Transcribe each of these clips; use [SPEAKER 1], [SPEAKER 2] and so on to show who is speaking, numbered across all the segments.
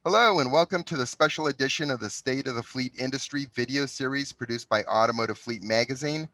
[SPEAKER 1] Hello, and welcome to the special edition of the State of the Fleet Industry video series produced by Automotive Fleet Magazine.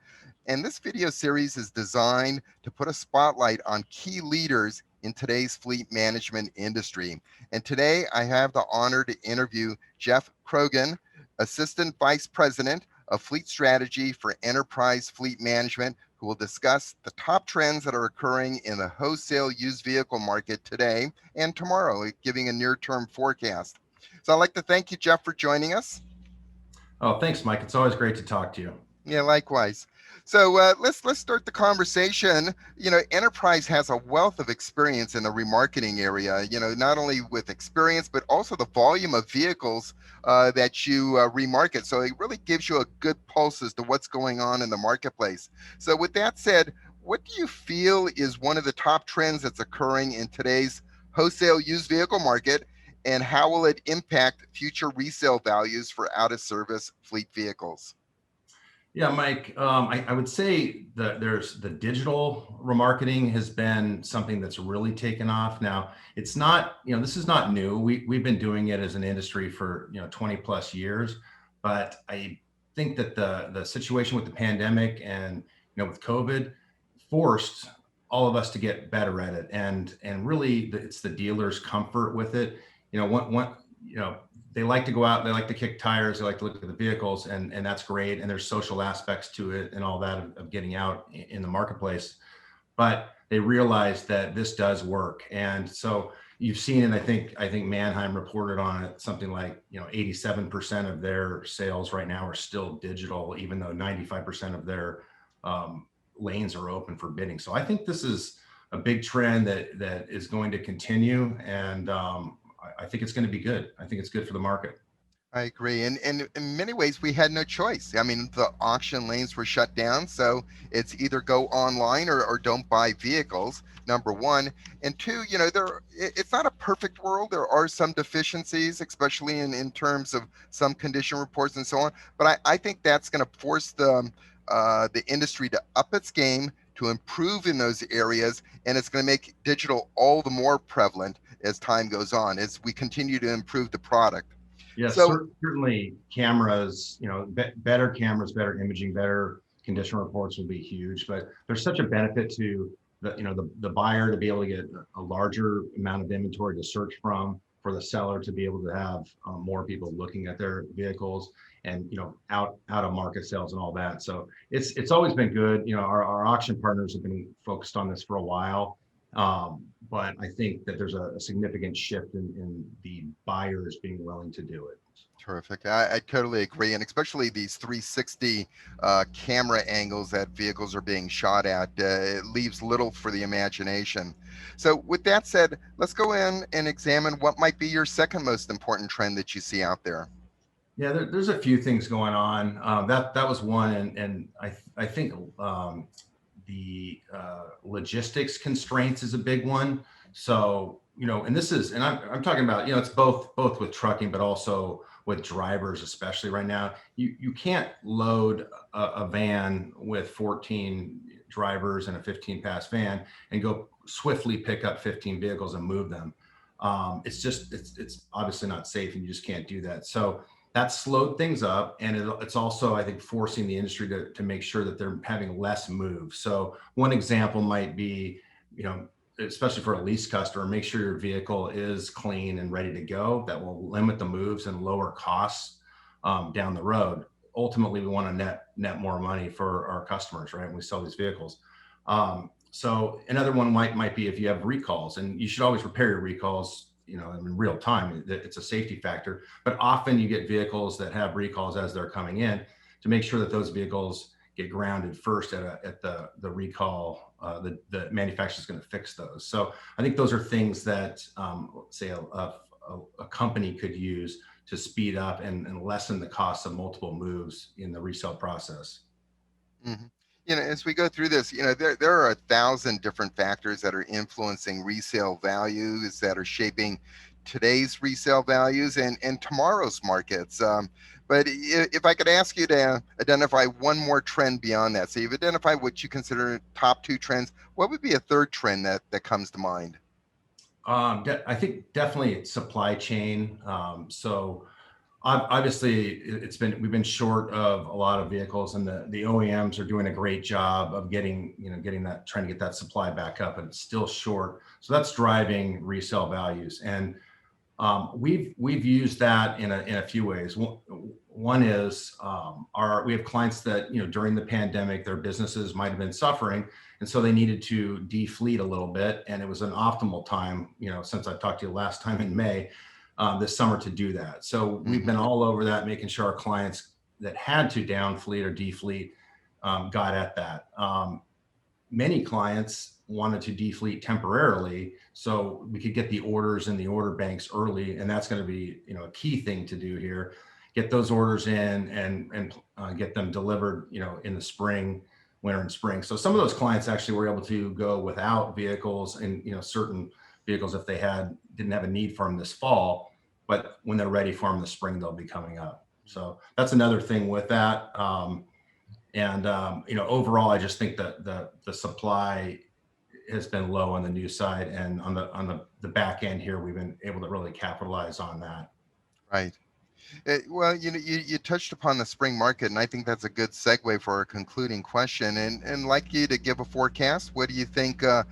[SPEAKER 1] And this video series is designed to put a spotlight on key leaders in today's fleet management industry. And today I have the honor to interview Jeff Krogen, Assistant Vice President of Fleet Strategy for Enterprise Fleet Management, who will discuss the top trends that are occurring in the wholesale used vehicle market today and tomorrow, giving a near-term forecast. So I'd like to thank you, Jeff, for joining us.
[SPEAKER 2] Oh, thanks, Mike. It's always great to talk to you.
[SPEAKER 1] Yeah, likewise. So let's start the conversation. Enterprise has a wealth of experience in the remarketing area. Not only with experience, but also the volume of vehicles that you remarket. So it really gives you a good pulse as to what's going on in the marketplace. So with that said, what do you feel is one of the top trends that's occurring in today's wholesale used vehicle market, and how will it impact future resale values for out-of-service fleet vehicles?
[SPEAKER 2] Yeah, Mike, I would say that there's the digital remarketing has been something that's really taken off. Now, it's not, this is not new. We've been doing it as an industry for, 20 plus years. But I think that the situation with the pandemic and, with COVID forced all of us to get better at it. And really, it's the dealer's comfort with it. One, they like to go out, they like to kick tires, they like to look at the vehicles, and that's great. And there's social aspects to it and all that of getting out in the marketplace. But they realize that this does work. And so you've seen it, I think Manheim reported on it, something like, 87% of their sales right now are still digital, even though 95% of their lanes are open for bidding. So I think this is a big trend that is going to continue. And I think it's going to be good. I think it's good for the market.
[SPEAKER 1] I agree. And in many ways, we had no choice. I mean, the auction lanes were shut down. So it's either go online or don't buy vehicles, number one. And two, it's not a perfect world. There are some deficiencies, especially in terms of some condition reports and so on. But I think that's going to force the industry to up its game, to improve in those areas. And it's going to make digital all the more prevalent as time goes on, as we continue to improve the product.
[SPEAKER 2] Yes,
[SPEAKER 1] So
[SPEAKER 2] certainly cameras, better cameras, better imaging, better condition reports will be huge. But there's such a benefit to the buyer to be able to get a larger amount of inventory to search from, for the seller to be able to have more people looking at their vehicles, and out of market sales and all that. So it's always been good. Our auction partners have been focused on this for a while. But I think that there's a significant shift in the buyers being willing to do it.
[SPEAKER 1] terrific. I totally agree. And especially these 360 camera angles that vehicles are being shot at, it leaves little for the imagination. So, with that said, let's go in and examine what might be your second most important trend that you see out there.
[SPEAKER 2] Yeah, there's a few things going on. That was one, and I think the logistics constraints is a big one. So and this is, and I'm talking about, it's both with trucking, but also with drivers, especially right now. You can't load a van with 14 drivers and a 15 pass van and go swiftly pick up 15 vehicles and move them. It's obviously not safe, and you just can't do that. So that slowed things up, and it's also, I think, forcing the industry to make sure that they're having less moves. So one example might be, especially for a lease customer, make sure your vehicle is clean and ready to go. That will limit the moves and lower costs down the road. Ultimately, we want to net more money for our customers, right, when we sell these vehicles. So another one might be if you have recalls, and you should always repair your recalls, in real time. It's a safety factor. But often you get vehicles that have recalls as they're coming in, to make sure that those vehicles get grounded first at the recall. The manufacturer is going to fix those. So I think those are things that, say, a company could use to speed up and lessen the cost of multiple moves in the resale process.
[SPEAKER 1] Mhm. As we go through this, there are 1,000 different factors that are influencing resale values, that are shaping today's resale values and tomorrow's markets. But if I could ask you to identify one more trend beyond that, so you've identified what you consider top two trends, what would be a third trend that comes to mind?
[SPEAKER 2] I think definitely supply chain. Obviously, we've been short of a lot of vehicles, and the OEMs are doing a great job of trying to get that supply back up, and it's still short. So that's driving resale values, and we've used that in a few ways. One is we have clients that during the pandemic their businesses might have been suffering, and so they needed to defleet a little bit, and it was an optimal time, since I talked to you last time in May, this summer, to do that. So we've been
[SPEAKER 1] Hmm.
[SPEAKER 2] all over that, making sure our clients that had to down fleet or defleet got at that. Many clients wanted to defleet temporarily so we could get the orders in the order banks early, and that's going to be a key thing to do here. Get those orders in and get them delivered in the spring, winter and spring. So some of those clients actually were able to go without vehicles, and certain vehicles, if they didn't have a need for them this fall, but when they're ready for them this spring, they'll be coming up. So that's another thing with that. And overall, I just think that the supply has been low on the new side, and on the back end here, we've been able to really capitalize on that.
[SPEAKER 1] Right. Well, you touched upon the spring market, and I think that's a good segue for our concluding question. And like you to give a forecast, what do you think the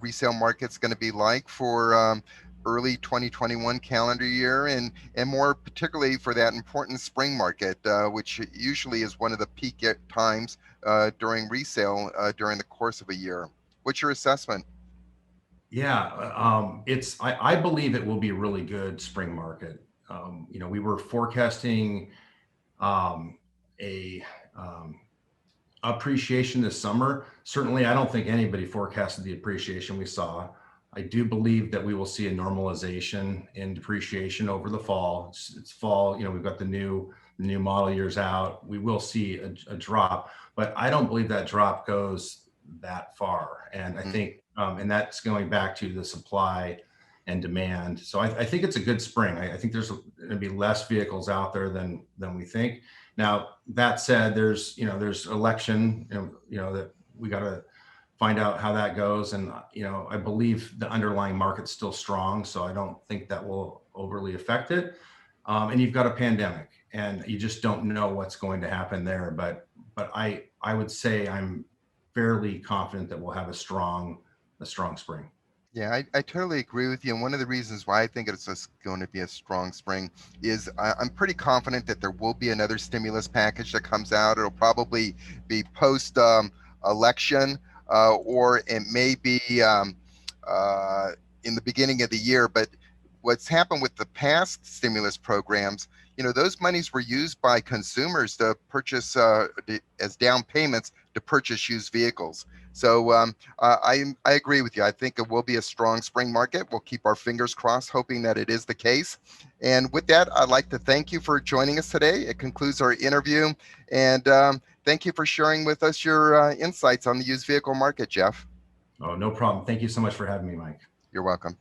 [SPEAKER 1] resale market's going to be like for early 2021 calendar year, and more particularly for that important spring market, which usually is one of the peak times during resale during the course of a year? What's your assessment?
[SPEAKER 2] Yeah, I believe it will be a really good spring market. We were forecasting um, a appreciation this summer. Certainly, I don't think anybody forecasted the appreciation we saw. I do believe that we will see a normalization in depreciation over the fall. It's fall. We've got the new model years out. We will see a drop, but I don't believe that drop goes that far. And I
[SPEAKER 1] Mm.
[SPEAKER 2] think, and that's going back to the supply and demand. So I think it's a good spring. I think there's going to be less vehicles out there than we think. Now, that said, there's election, that we got to find out how that goes. And, I believe the underlying market's still strong, so I don't think that will overly affect it. And you've got a pandemic, and you just don't know what's going to happen there. But I would say I'm fairly confident that we'll have a strong spring.
[SPEAKER 1] Yeah, I totally agree with you. And one of the reasons why I think it's just going to be a strong spring is I'm pretty confident that there will be another stimulus package that comes out. It'll probably be post election, or it may be uh, in the beginning of the year. But what's happened with the past stimulus programs, those monies were used by consumers to purchase as down payments to purchase used vehicles. So I agree with you. I think it will be a strong spring market. We'll keep our fingers crossed, hoping that it is the case. And with that, I'd like to thank you for joining us today. It concludes our interview. And thank you for sharing with us your insights on the used vehicle market, Jeff.
[SPEAKER 2] Oh, no problem. Thank you so much for having me, Mike.
[SPEAKER 1] You're welcome.